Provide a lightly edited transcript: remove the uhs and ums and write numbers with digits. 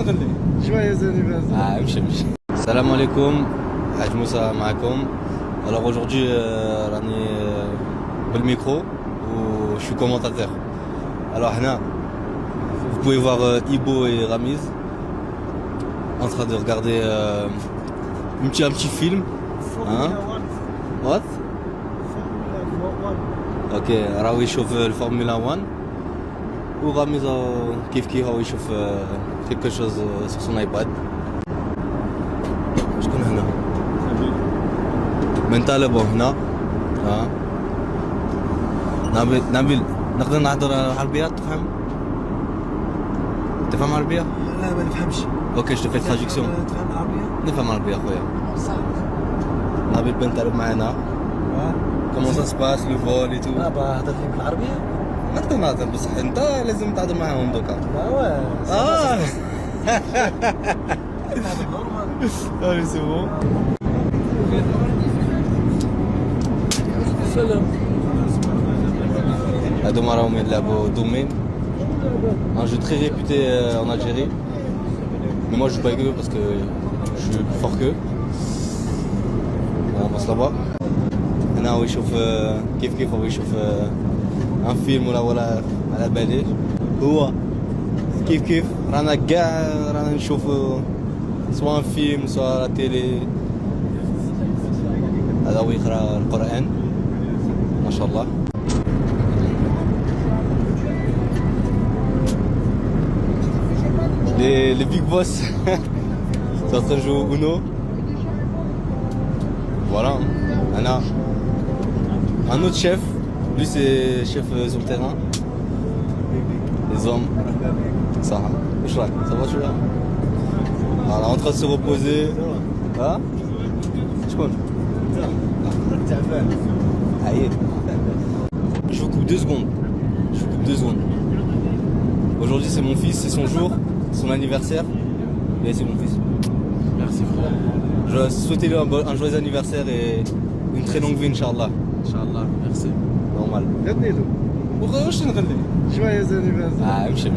نغني Joyeux anniversaire. امشي. السلام عليكم، حاج موسى معكم. Alors aujourd'hui راني بالميكرو و je suis commentateur. Alors هنا vous pouvez voir Ibo et Ramiz en train de regarder un petit film. Hein? What? Ok, راهو يشوف الفورمولا 1 ورامز كيف هو يشوف quelque chose sur son iPad. شكون هنا؟ من طالبه هنا. ها نبيل نقدر نهضر عربية؟ تفهم عربية؟ لا ما نفهمش. اوكي جو في تراجيكسيون. تفهم عربية؟ نفهم عربية اخويا. نبيل بن طالب معنا. كومون سا سباس لو فول اي تو. بابا هضر لي بالعربية؟ نقدر نهضر بصح انت لازم تهضر معاهم دوكا. نورمال. سي بون. سلام. هادوما راهم يلعبوا دومين. Un jeu très réputé en Algérie. Mais moi je joue pas avec eux parce que je suis plus fort qu'eux. On passe là-bas. هنا هو يشوف كيف هو يشوف ان فيلم ولا على باليش. هو كيف رانا كاع رانا نشوفوا سواء فيلم سواء على تيلي. هذا هو يقرا القرآن ما شاء الله. Les big boss sont en train de jouer au Uno. Voilà. Anna. Un autre chef. Lui c'est chef sur le terrain. Les hommes. Ça. Ça va tu vois? Voilà, en train de se reposer. Hein? Je connais. Allez. Je vous coupe 2 secondes. Aujourd'hui c'est mon fils, c'est son jour, son anniversaire. Et c'est mon fils. Merci frère. Je souhaite lui un joyeux anniversaire et une très longue vie Inch'Allah. Inch'Allah, merci. Normal. غني له. واش نغني؟ Joyeux anniversaire. امشي